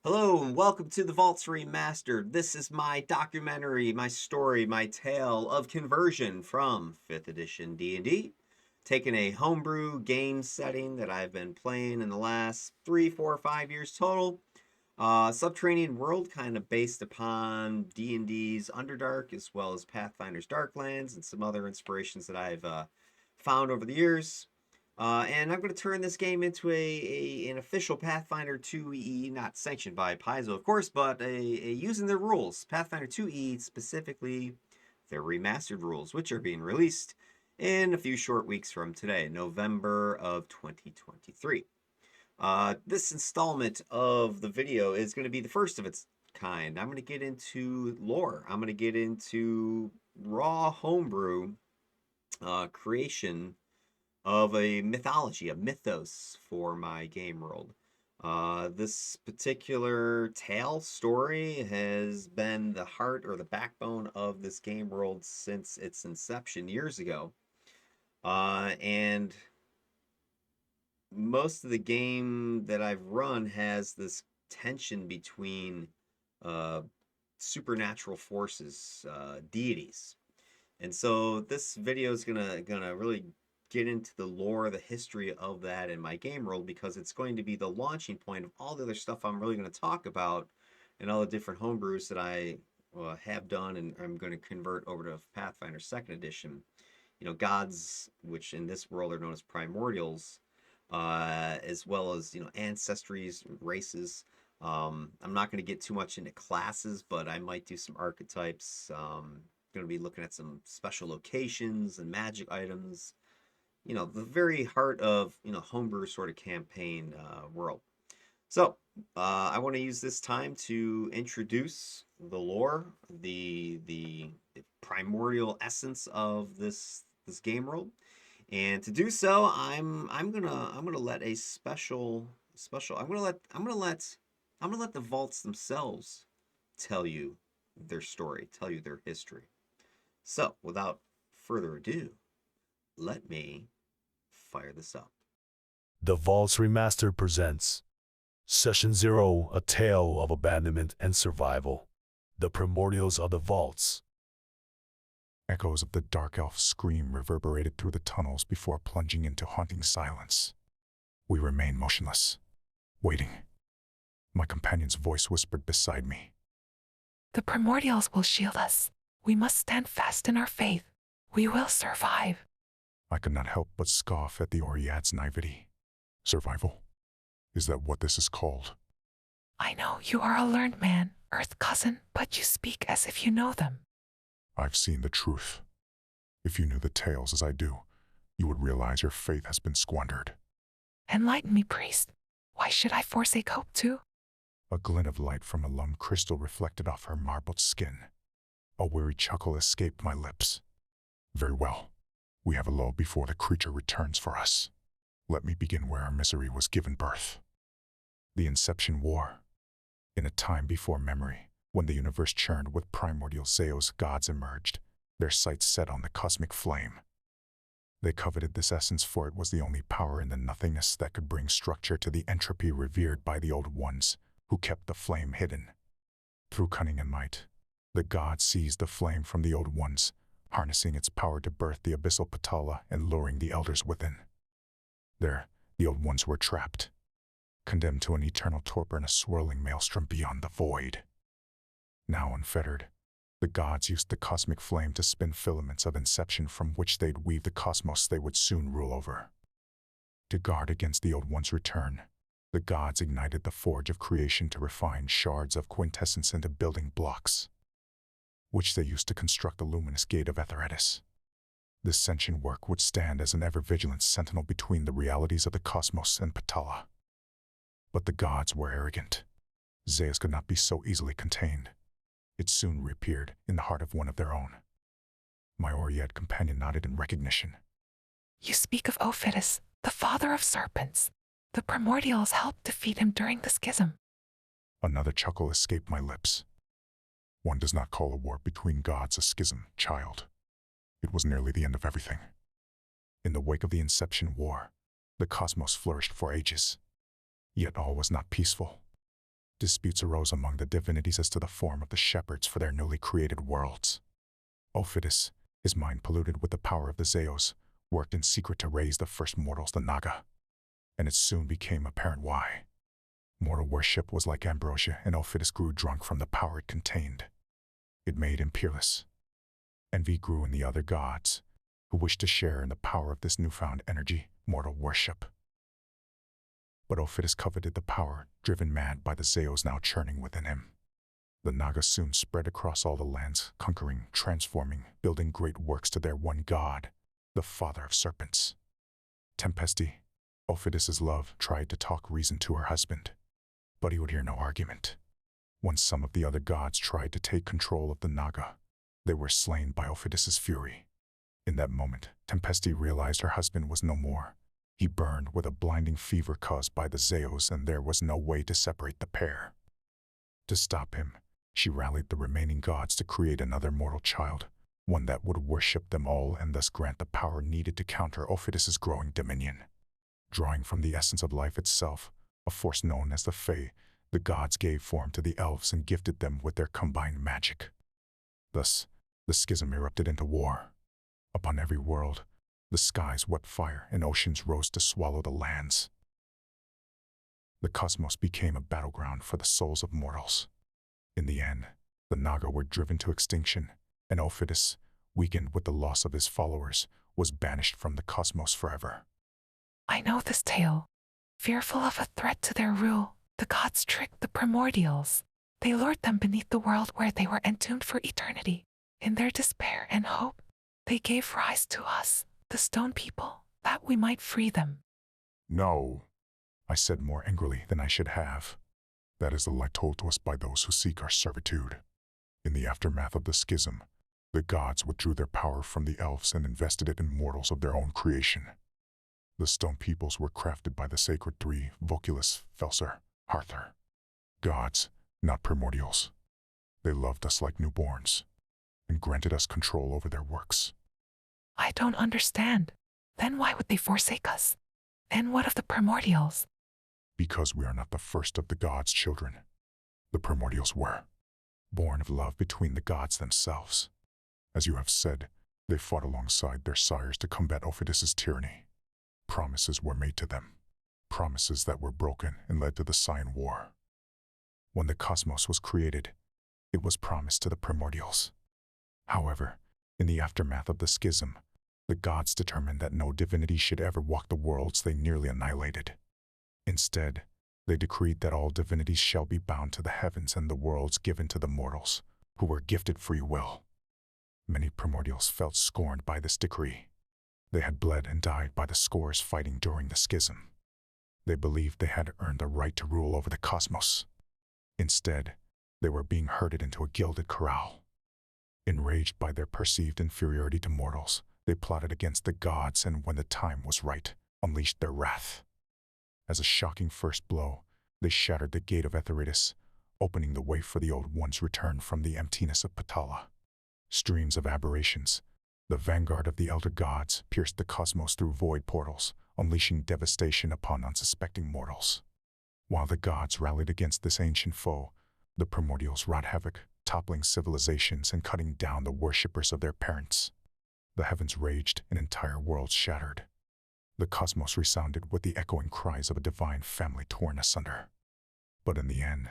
Hello and welcome to the Vaults Remastered. This is my documentary, my story, my tale of conversion from 5th edition D&D. Taking a homebrew game setting that I've been playing in the last 3, 4, 5 years total. Subterranean world kind of based upon D&D's Underdark as well as Pathfinder's Darklands and some other inspirations that I've found over the years. And I'm going to turn this game into an official Pathfinder 2e, not sanctioned by Paizo, of course, but using their rules. Pathfinder 2e, specifically their remastered rules, which are being released in a few short weeks from today, November of 2023. This installment of the video is going to be the first of its kind. I'm going to get into lore. I'm going to get into raw homebrew creation of a mythology, a mythos for my game world. This particular tale story has been the heart or the backbone of this game world since its inception years ago. And most of the game that I've run has this tension between supernatural forces, deities. And so this video is gonna really get into the lore, the history of that in my game world, because it's going to be the launching point of all the other stuff I'm really going to talk about and all the different homebrews that I have done and I'm going to convert over to Pathfinder 2nd edition. You know, gods, which in this world are known as primordials, as well as, you know, ancestries, races. I'm not going to get too much into classes, but I might do some archetypes. Going to be looking at some special locations and magic items, you know, the very heart of, you know, homebrew sort of campaign world. So I want to use this time to introduce the lore, the primordial essence of this game world, and to do so, I'm gonna let a special I'm gonna let the vaults themselves tell you their story, tell you their history. So without further ado, let me fire this up. The Vaults Remastered presents Session 0, A Tale of Abandonment and Survival. The Primordials of the Vaults. Echoes of the dark elf scream reverberated through the tunnels before plunging into haunting silence. We remained motionless, waiting. My companion's voice whispered beside me. The primordials will shield us. We must stand fast in our faith. We will survive. I could not help but scoff at the Oread's naivety. Survival? Is that what this is called? I know you are a learned man, Earth cousin, but you speak as if you know them. I've seen the truth. If you knew the tales as I do, you would realize your faith has been squandered. Enlighten me, priest. Why should I forsake hope too? A glint of light from a lump crystal reflected off her marbled skin. A weary chuckle escaped my lips. Very well. We have a lull before the creature returns for us. Let me begin where our misery was given birth. The Inception War. In a time before memory, when the universe churned with primordial Zeus, gods emerged, their sights set on the cosmic flame. They coveted this essence, for it was the only power in the nothingness that could bring structure to the entropy revered by the Old Ones, who kept the flame hidden. Through cunning and might, the gods seized the flame from the Old Ones, harnessing its power to birth the abyssal Patala and luring the elders within. There, the Old Ones were trapped, condemned to an eternal torpor in a swirling maelstrom beyond the void. Now unfettered, the gods used the cosmic flame to spin filaments of inception from which they'd weave the cosmos they would soon rule over. To guard against the Old Ones' return, the gods ignited the forge of creation to refine shards of quintessence into building blocks, which they used to construct the luminous gate of Aetheratus. This sentient work would stand as an ever-vigilant sentinel between the realities of the cosmos and Patala. But the gods were arrogant. Zeus could not be so easily contained. It soon reappeared in the heart of one of their own. My Oread companion nodded in recognition. You speak of Ophidus, the father of serpents. The primordials helped defeat him during the Schism. Another chuckle escaped my lips. One does not call a war between gods a schism, child. It was nearly the end of everything. In the wake of the Inception War, the cosmos flourished for ages. Yet all was not peaceful. Disputes arose among the divinities as to the form of the shepherds for their newly created worlds. Ophidus, his mind polluted with the power of the Zeos, worked in secret to raise the first mortals, the Naga. And it soon became apparent why. Mortal worship was like ambrosia, and Ophidus grew drunk from the power it contained. It made him peerless. Envy grew in the other gods, who wished to share in the power of this newfound energy, mortal worship. But Ophidus coveted the power, driven mad by the Zeos now churning within him. The Naga soon spread across all the lands, conquering, transforming, building great works to their one god, the father of serpents. Tempesti, Ophidus's love, tried to talk reason to her husband, but he would hear no argument. When some of the other gods tried to take control of the Naga, they were slain by Ophidus's fury. In that moment, Tempesti realized her husband was no more. He burned with a blinding fever caused by the Zeos, and there was no way to separate the pair. To stop him, she rallied the remaining gods to create another mortal child, one that would worship them all and thus grant the power needed to counter Ophidus's growing dominion. Drawing from the essence of life itself, a force known as the Fae, the gods gave form to the elves and gifted them with their combined magic. Thus, the schism erupted into war. Upon every world, the skies wept fire and oceans rose to swallow the lands. The cosmos became a battleground for the souls of mortals. In the end, the Naga were driven to extinction, and Ophidus, weakened with the loss of his followers, was banished from the cosmos forever. I know this tale. Fearful of a threat to their rule, the gods tricked the Primordials. They lured them beneath the world where they were entombed for eternity. In their despair and hope, they gave rise to us, the stone people, that we might free them. No, I said more angrily than I should have. That is the lie told to us by those who seek our servitude. In the aftermath of the schism, the gods withdrew their power from the elves and invested it in mortals of their own creation. The stone peoples were crafted by the sacred three, Voculus, Felser, Harther. Gods, not primordials. They loved us like newborns, and granted us control over their works. I don't understand. Then why would they forsake us? And what of the Primordials? Because we are not the first of the gods' children. The primordials were, born of love between the gods themselves. As you have said, they fought alongside their sires to combat Ophidus's tyranny. Promises were made to them, promises that were broken and led to the Scion War. When the cosmos was created, it was promised to the primordials. However, in the aftermath of the schism, the gods determined that no divinity should ever walk the worlds they nearly annihilated. Instead, they decreed that all divinities shall be bound to the heavens and the worlds given to the mortals, who were gifted free will. Many primordials felt scorned by this decree. They had bled and died by the scores fighting during the schism. They believed they had earned the right to rule over the cosmos. Instead, they were being herded into a gilded corral. Enraged by their perceived inferiority to mortals, they plotted against the gods and, when the time was right, unleashed their wrath. As a shocking first blow, they shattered the gate of Aetheratus, opening the way for the old one's return from the emptiness of Patala. Streams of aberrations, the vanguard of the elder gods, pierced the cosmos through void portals, unleashing devastation upon unsuspecting mortals. While the gods rallied against this ancient foe, the primordials wrought havoc, toppling civilizations and cutting down the worshippers of their parents. The heavens raged, and entire worlds shattered. The cosmos resounded with the echoing cries of a divine family torn asunder. But in the end,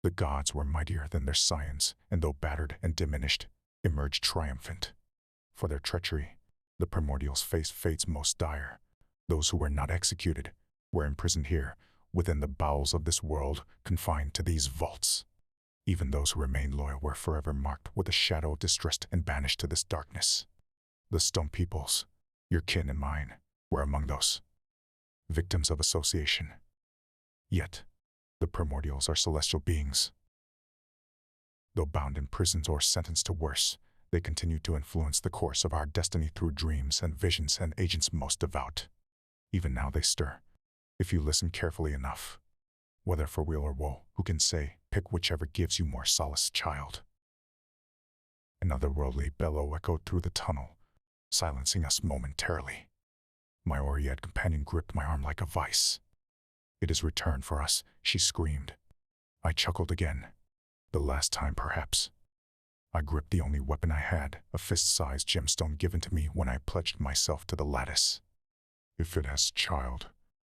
the gods were mightier than their scions, and though battered and diminished, emerged triumphant. For their treachery, the primordials faced fates most dire. Those who were not executed were imprisoned here, within the bowels of this world, confined to these vaults. Even those who remained loyal were forever marked with a shadow of distrust and banished to this darkness. The stone peoples, your kin and mine, were among those victims of association. Yet, the primordials are celestial beings. Though bound in prisons or sentenced to worse, they continue to influence the course of our destiny through dreams and visions and agents most devout. Even now they stir, if you listen carefully enough. Whether for weal or woe, who can say, pick whichever gives you more solace, child. An otherworldly bellow echoed through the tunnel, silencing us momentarily. My Oread companion gripped my arm like a vice. It is returned for us, she screamed. I chuckled again. The last time, perhaps. I gripped the only weapon I had, a fist-sized gemstone given to me when I pledged myself to the lattice. If it has child,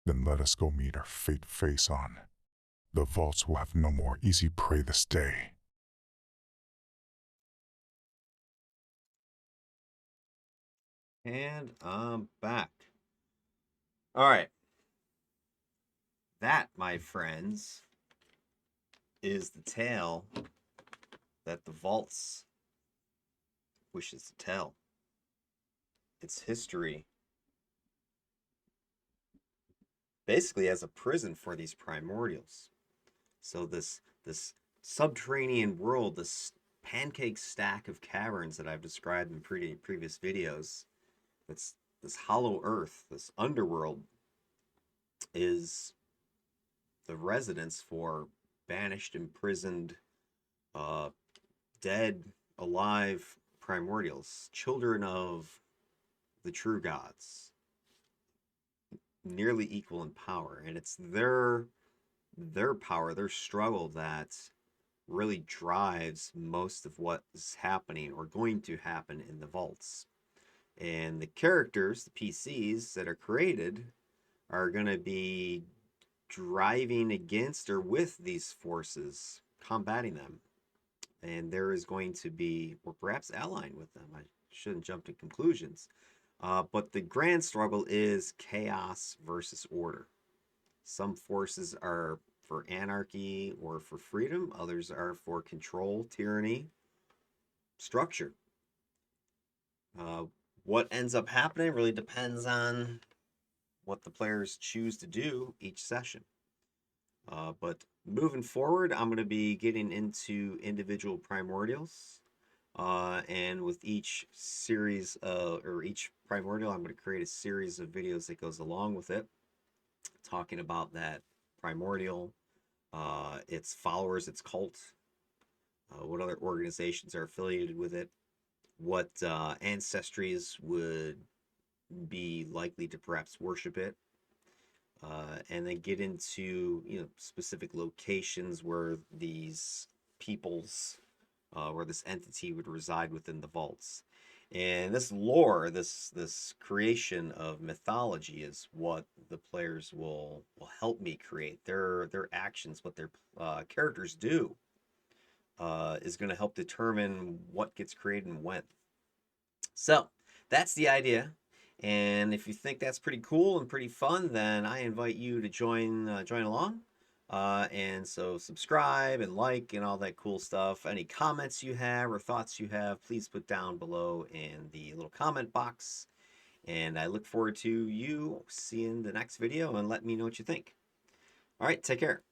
then let us go meet our fate face on. The vaults will have no more easy prey this day. And I'm back. All right. That, my friends, is the tale that the vaults wishes to tell. Its history basically as a prison for these primordials. So this subterranean world, this pancake stack of caverns that I've described in previous videos, that's this hollow earth, this underworld, is the residence for banished, imprisoned, dead, alive primordials, children of the true gods, nearly equal in power. And it's their power, their struggle that really drives most of what is happening or going to happen in the vaults. And the characters, the PCs that are created, are going to be driving against or with these forces, combating them. And there is going to be, or perhaps allying with them. I shouldn't jump to conclusions. But the grand struggle is chaos versus order. Some forces are for anarchy or for freedom. Others are for control, tyranny, structure. What ends up happening really depends on what the players choose to do each session. But moving forward, I'm going to be getting into individual primordials. And with each series or each primordial, I'm going to create a series of videos that goes along with it, talking about that primordial, its followers, its cult, what other organizations are affiliated with it, what ancestries would be likely to perhaps worship it, and then get into specific locations where these peoples, where this entity would reside within the vaults. And this lore, this creation of mythology, is what the players will help me create. Their actions, what their characters do, is going to help determine what gets created and when. So that's the idea. And if you think that's pretty cool and pretty fun, then I invite you to join along. And so subscribe and like and all that cool stuff. Any comments you have or thoughts you have, please put down below in the little comment box. And I look forward to you seeing the next video and let me know what you think. All right, take care.